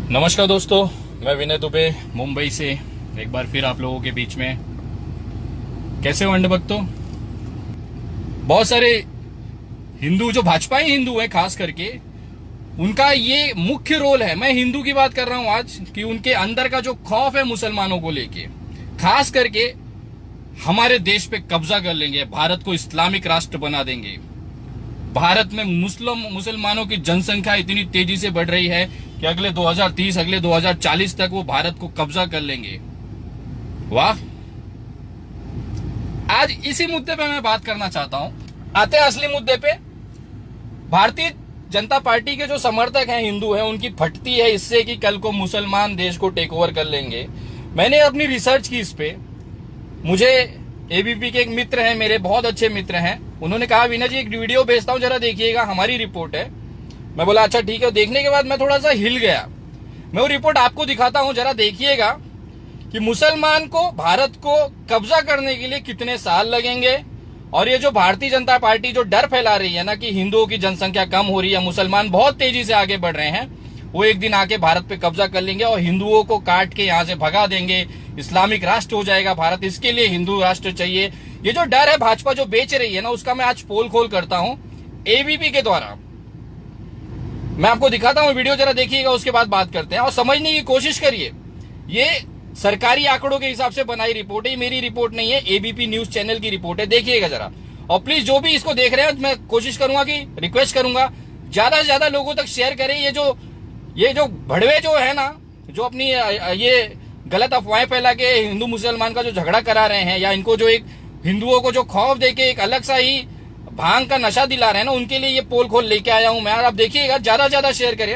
नमस्कार दोस्तों, मैं विनय दुबे मुंबई से एक बार फिर आप लोगों के बीच में। कैसे हो अंड भक्तों? बहुत सारे हिंदू जो भाजपाई हिंदू हैं खास करके, उनका ये मुख्य रोल है। मैं हिंदू की बात कर रहा हूं आज कि उनके अंदर का जो खौफ है मुसलमानों को लेके, खास करके हमारे देश पे कब्जा कर लेंगे, भारत को इस्लामिक राष्ट्र बना देंगे। भारत में मुसलमानों की जनसंख्या इतनी तेजी से बढ़ रही है कि अगले 2030 अगले 2040 तक वो भारत को कब्जा कर लेंगे। वाह! आज इसी मुद्दे पे मैं बात करना चाहता हूं। आते हैं असली मुद्दे पे। भारतीय जनता पार्टी के जो समर्थक हैं, हिंदू हैं, उनकी फटती है इससे कि कल को मुसलमान देश को टेक ओवर कर लेंगे। मैंने अपनी रिसर्च की इस पे। मुझे एबीपी के एक मित्र हैं, मेरे बहुत अच्छे मित्र हैं, उन्होंने कहा विनय जी एक वीडियो भेजता हूं, जरा देखिएगा, हमारी रिपोर्ट है। मैं बोला अच्छा ठीक है। देखने के बाद मैं थोड़ा सा हिल गया। मैं वो रिपोर्ट आपको दिखाता हूं, जरा देखिएगा कि मुसलमान को भारत को कब्जा करने के लिए कितने साल लगेंगे। और ये जो भारतीय जनता पार्टी जो डर फैला रही है ना कि हिंदुओं की जनसंख्या कम हो रही है, मुसलमान बहुत तेजी से आगे बढ़ रहे हैं, वो एक दिन आके भारत पे कब्जा कर लेंगे और हिंदुओं को काट के यहां से भगा देंगे, इस्लामिक राष्ट्र हो जाएगा भारत, इसके लिए हिंदू राष्ट्र चाहिए। ये जो डर है भाजपा जो बेच रही है ना, उसका मैं आज पोल खोल करता हूं एबीपी के द्वारा। मैं आपको दिखाता हूं वीडियो, जरा देखिएगा, उसके बाद बात करते हैं और समझने की कोशिश करिए। ये सरकारी आंकड़ों के हिसाब से बनाई रिपोर्ट है, मेरी रिपोर्ट नहीं है, एबीपी न्यूज चैनल की रिपोर्ट है। देखिएगा जरा, और प्लीज जो भी इसको देख रहे हैं, मैं कोशिश करूंगा कि रिक्वेस्ट करूंगा ज्यादा से ज्यादा लोगों तक शेयर करें। ये जो भड़वे जो है ना, जो अपनी ये गलत अफवाहें फैला के हिंदू मुसलमान का जो झगड़ा करा रहे हैं, या इनको जो एक हिंदुओं को जो खौफ देके एक अलग सा ही भांग का नशा दिला रहे हैं ना, उनके लिए ये पोल खोल लेके आया हूं मैं। आप देखिएगा, ज्यादा से ज्यादा शेयर करें।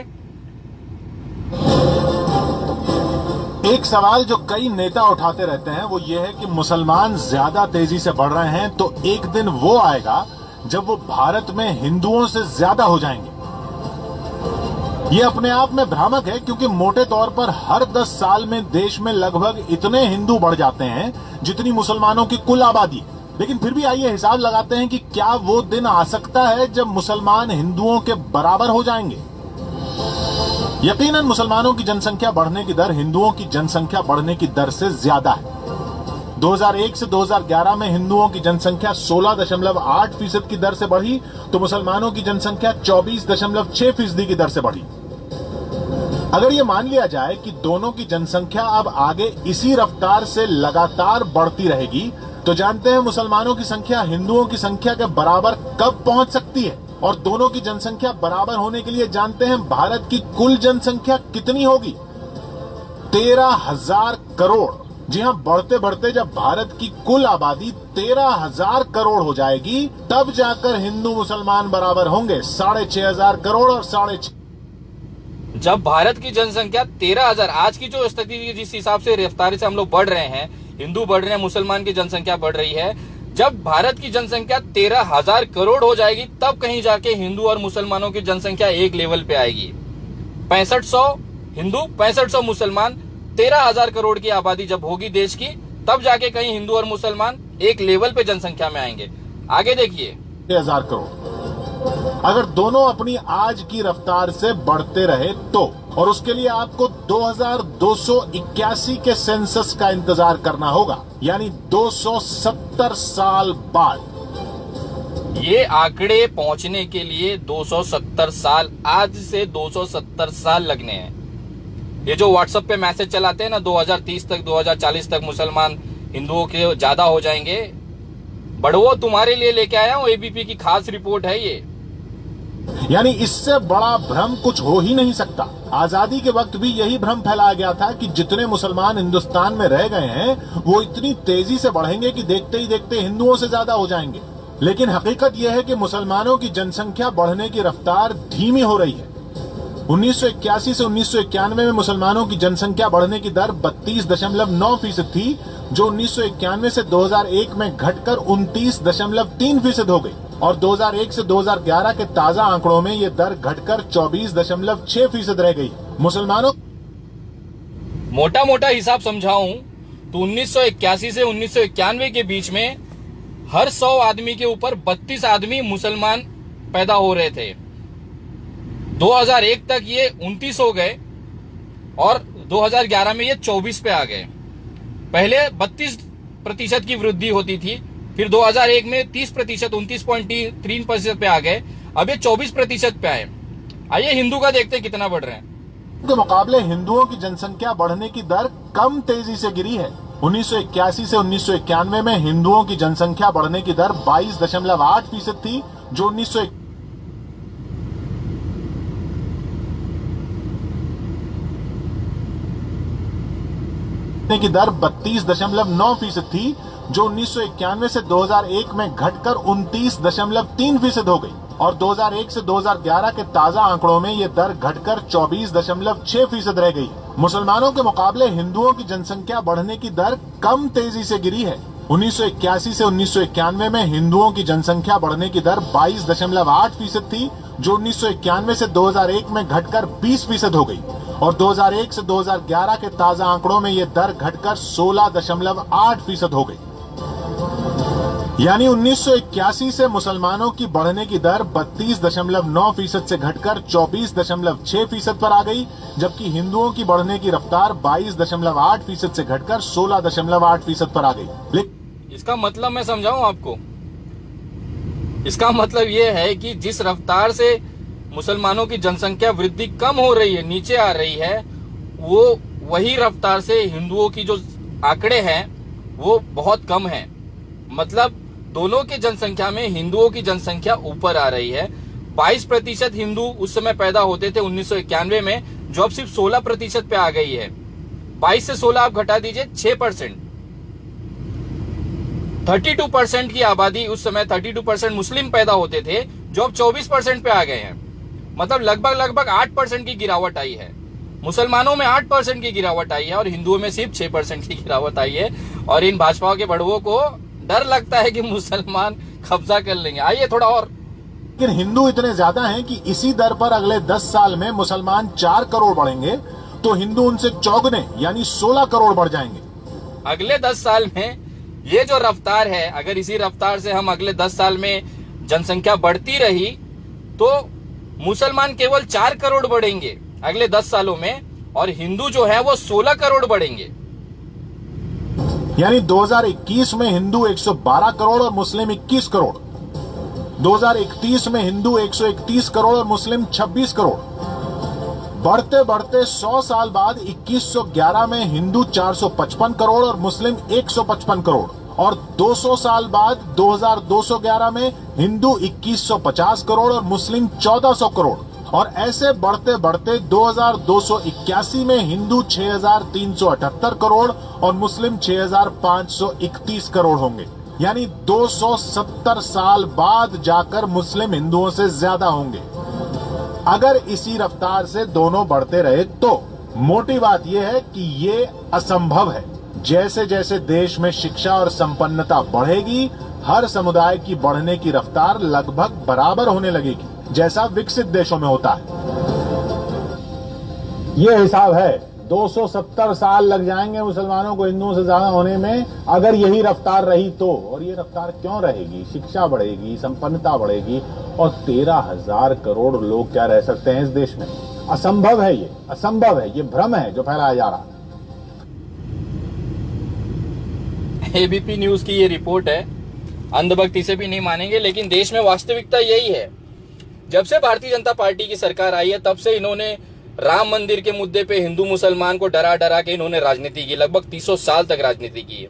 एक सवाल जो कई नेता उठाते रहते हैं वो ये है कि मुसलमान ज्यादा तेजी से बढ़ रहे हैं, तो एक दिन वो आएगा जब वो भारत में हिंदुओं से ज्यादा हो जाएंगे। ये अपने आप में भ्रामक है, क्योंकि मोटे तौर पर हर 10 साल में देश में लगभग इतने हिंदू बढ़ जाते हैं जितनी मुसलमानों की कुल आबादी। लेकिन फिर भी आइए हिसाब लगाते हैं कि क्या वो दिन आ सकता है जब मुसलमान हिंदुओं के बराबर हो जाएंगे। यकीनन मुसलमानों की जनसंख्या बढ़ने की दर हिंदुओं की जनसंख्या बढ़ने की दर से ज्यादा है। 2001 से 2011 में हिंदुओं की जनसंख्या 16.8% की दर से बढ़ी, तो मुसलमानों की जनसंख्या 24.6% की दर से बढ़ी। अगर ये मान लिया जाए कि दोनों की जनसंख्या अब आगे इसी रफ्तार से लगातार बढ़ती रहेगी, तो जानते हैं मुसलमानों की संख्या हिंदुओं की संख्या के बराबर कब पहुंच सकती है। और दोनों की जनसंख्या बराबर होने के लिए जानते हैं भारत की कुल जनसंख्या कितनी होगी? 13,000 करोड़। जी हां, बढ़ते बढ़ते जब भारत की कुल आबादी 13,000 करोड़ हो जाएगी, तब जाकर हिंदू मुसलमान बराबर होंगे। 6,500 करोड़ और 6,500। जब भारत की जनसंख्या 13,000, आज की जो स्थिति जिस हिसाब से रफ्तार से हम लोग बढ़ रहे हैं, हिंदू बढ़ रहे हैं, मुसलमान की जनसंख्या बढ़ रही है, जब भारत की जनसंख्या 13,000 करोड़ हो जाएगी, तब कहीं जाके हिंदू और मुसलमानों की जनसंख्या एक लेवल पे आएगी। 6500 हिंदू, 6500 मुसलमान, 13,000 करोड़ की आबादी जब होगी देश की, तब जाके कहीं हिंदू और मुसलमान एक लेवल पे जनसंख्या में आएंगे। आगे देखिए, 6,000 करोड़ अगर दोनों अपनी आज की रफ्तार से बढ़ते रहे तो, और उसके लिए आपको 2281 के सेंसस का इंतजार करना होगा, यानी 270 साल बाद। ये आंकड़े पहुंचने के लिए 270 साल, आज से 270 साल लगने हैं। ये जो व्हाट्सएप पे मैसेज चलाते हैं ना, 2030 तक 2040 तक मुसलमान हिंदुओं के ज्यादा हो जाएंगे, बड़वो तुम्हारे लिए लेके आया हूं, एबीपी की खास रिपोर्ट है ये। यानी इससे बड़ा भ्रम कुछ हो ही नहीं सकता। आजादी के वक्त भी यही भ्रम फैलाया गया था कि जितने मुसलमान हिंदुस्तान में रह गए हैं वो इतनी तेजी से बढ़ेंगे कि देखते ही देखते हिंदुओं से ज्यादा हो जाएंगे। लेकिन हकीकत यह है कि मुसलमानों की जनसंख्या बढ़ने की रफ्तार धीमी हो रही है। 1981 से 1991 में मुसलमानों की जनसंख्या बढ़ने की दर 32.9% थी, जो 1991 से 2001 में घटकर 29.3% हो गई, और 2001 से 2011 के ताजा आंकड़ों में यह दर घटकर 24.6% रह गई। मुसलमानों मोटा मोटा हिसाब समझाऊं तो 1981 से 1991 के बीच में हर 100 आदमी के ऊपर 32 आदमी मुसलमान पैदा हो रहे थे। 2001 तक ये 29 हो गए, और 2011 में ये 24 पे आ गए। पहले 32% की वृद्धि होती थी, फिर 2001 में 30%, 29.3% पे आ गए, अब ये 24% पे आए। आइए हिंदू का देखते हैं कितना बढ़ रहे हैं। के मुकाबले हिंदुओं की जनसंख्या बढ़ने की दर कम तेजी से गिरी है। 1981 से 1991 में हिंदुओं की जनसंख्या बढ़ने की दर 22.8% थी, जो 1991 की दर 32.9% थी, जो 1991 से 2001 में घटकर 29.3% हो गई और 2001 से 2011 के ताजा आंकड़ों में यह दर घटकर 24.6% रह गई। मुसलमानों के मुकाबले हिंदुओं की जनसंख्या बढ़ने की दर कम तेजी से गिरी है। 1981 से 1991 में हिंदुओं की जनसंख्या बढ़ने की दर 22.8% थी, जो 1991 से 2001 में घटकर 20% हो गई और 2001 से 2011 के ताजा आंकड़ों में यह दर घटकर 16.8% हो गई। यानी 1981 से मुसलमानों की बढ़ने की दर 32.9% से घटकर 24.6% पर आ गई, जबकि हिंदुओं की बढ़ने की रफ्तार 22.8% से घटकर 16.8% पर आ गई। इसका मतलब मैं समझाऊं आपको, इसका मतलब यह है कि जिस रफ्तार से मुसलमानों की जनसंख्या वृद्धि कम हो रही है, नीचे आ रही है, वो वही रफ्तार से हिंदुओं की जो आंकड़े हैं वो बहुत कम है। मतलब दोनों की जनसंख्या में हिंदुओं की जनसंख्या ऊपर आ रही है। 22% हिंदू उस समय पैदा होते थे 1991 में, जो अब सिर्फ 16% पे आ गई है। 22 से 16 आप घटा दीजिए 6%। 32% की आबादी उस समय 32% मुस्लिम पैदा होते थे, जो अब 24% पे आ गए हैं। मतलब लगभग 8% की गिरावट आई है। मुसलमानों में 8% की गिरावट आई है और हिंदुओं में सिर्फ 6% की गिरावट आई है। और इन भाजपा के बड़वों को डर लगता है कि मुसलमान कब्जा कर लेंगे। आइए थोड़ा और। लेकिन हिंदू इतने ज्यादा हैं कि इसी दर पर अगले 10 साल में मुसलमान 4 करोड़ बढ़ेंगे तो हिंदू उनसे चौगुने यानी 16 करोड़ बढ़ जाएंगे। अगले 10 साल में ये जो रफ्तार है, अगर इसी रफ्तार से हम अगले 10 साल में जनसंख्या बढ़ती रही तो मुसलमान केवल 4 करोड़ बढ़ेंगे अगले 10 सालों में, और हिंदू जो है वो 16 करोड़ बढ़ेंगे। यानी 2021 में हिंदू 112 करोड़ और मुस्लिम 21 करोड़, 2031 में हिंदू 131 करोड़ और मुस्लिम 26 करोड़। बढ़ते बढ़ते 100 साल बाद 2111 में हिंदू 455 करोड़ और मुस्लिम 155 करोड़ और 200 साल बाद 2211 में हिंदू 2150 करोड़ और मुस्लिम 1400 करोड़ और ऐसे बढ़ते बढ़ते 2281 में हिंदू 6378 करोड़ और मुस्लिम 6531 करोड़ होंगे। यानी 270 साल बाद जाकर मुस्लिम हिंदुओं से ज्यादा होंगे। अगर इसी रफ्तार से दोनों बढ़ते रहे तो मोटी बात यह है कि ये असंभव है। जैसे जैसे देश में शिक्षा और संपन्नता बढ़ेगी, हर समुदाय की बढ़ने की रफ्तार लगभग बराबर होने लगेगी, जैसा विकसित देशों में होता है। यह हिसाब है। 270 साल लग जाएंगे मुसलमानों को हिंदुओं से ज्यादा होने में, अगर यही रफ्तार रही तो। और ये रफ्तार क्यों रहेगी? शिक्षा बढ़ेगी, संपन्नता बढ़ेगी और 13,000 करोड़ लोग क्या रह सकते हैं इस देश में? असंभव है, ये असंभव है, ये भ्रम है जो फैलाया जा रहा है। एबीपी न्यूज की ये रिपोर्ट है, अंधभक्ति से भी नहीं मानेंगे, लेकिन देश में वास्तविकता यही है। जब से भारतीय जनता पार्टी की सरकार आई है तब से इन्होंने राम मंदिर के मुद्दे पे हिंदू मुसलमान को डरा डरा के इन्होंने राजनीति की, लगभग 300 साल तक राजनीति की है।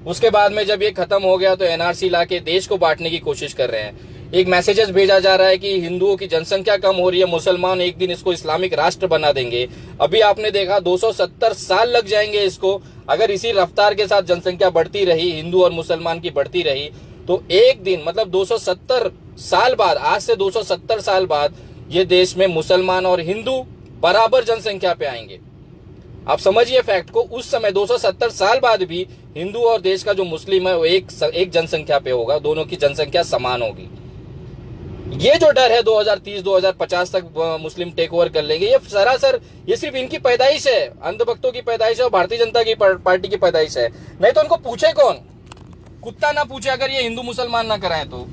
उसके बाद में जब ये खत्म हो गया तो एनआरसी ला के देश को बांटने की कोशिश कर रहे हैं। एक मैसेजेस भेजा जा रहा है कि हिंदुओं की जनसंख्या कम हो रही है, मुसलमान एक दिन इसको इस्लामिक राष्ट्र बना देंगे। अभी आपने देखा 270 साल लग जाएंगे इसको। अगर इसी रफ्तार के साथ जनसंख्या बढ़ती रही, हिंदू और मुसलमान की बढ़ती रही, तो एक दिन मतलब 270 साल बाद, आज से 270 साल बाद ये देश में मुसलमान और हिंदू बराबर जनसंख्या पे आएंगे। आप समझिए फैक्ट को। उस समय 270 साल बाद भी हिंदू और देश का जो मुस्लिम है वो एक जनसंख्या पे होगा, दोनों की जनसंख्या समान होगी। ये जो डर है 2030-2050 तक मुस्लिम टेक ओवर कर लेंगे, ये सरासर ये सिर्फ इनकी पैदाइश है, अंधभक्तों की पैदाइश है और भारतीय जनता की पार्टी की पैदाइश है। नहीं तो उनको पूछे कौन? कुत्ता ना पूछे अगर ये हिंदू मुसलमान ना कराएं तो।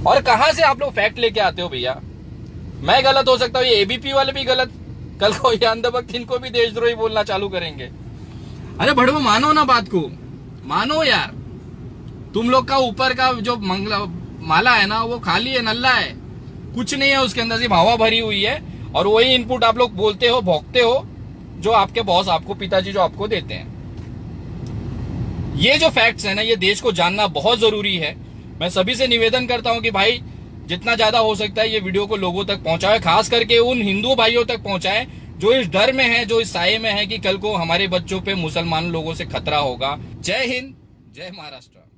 और कहां से आप लोग फैक्ट लेके आते हो भैया? मैं गलत हो सकता हूं, ये एबीपी वाले भी गलत, कल को ये अंधभक्त इनको भी देशद्रोही बोलना चालू करेंगे। अरे भड़वो मानो ना बात को, मानो यार। तुम लोग का ऊपर का जो माला है ना वो खाली है, नल्ला है, कुछ नहीं है उसके अंदर, सिर्फ हवा भरी हुई है। और वही इनपुट आप लोग बोलते हो, भोंकते हो, जो आपके बॉस आपको, पिताजी जो आपको देते हैं। ये जो फैक्ट्स है ना, ये देश को जानना बहुत जरूरी है। मैं सभी से निवेदन करता हूं कि भाई जितना ज्यादा हो सकता है ये वीडियो को लोगों तक पहुंचाए, खास करके उन हिंदू भाइयों तक पहुंचाए जो इस डर में है, जो इस साये में है कि कल को हमारे बच्चों पे मुसलमान लोगों से खतरा होगा। जय हिंद, जय महाराष्ट्र।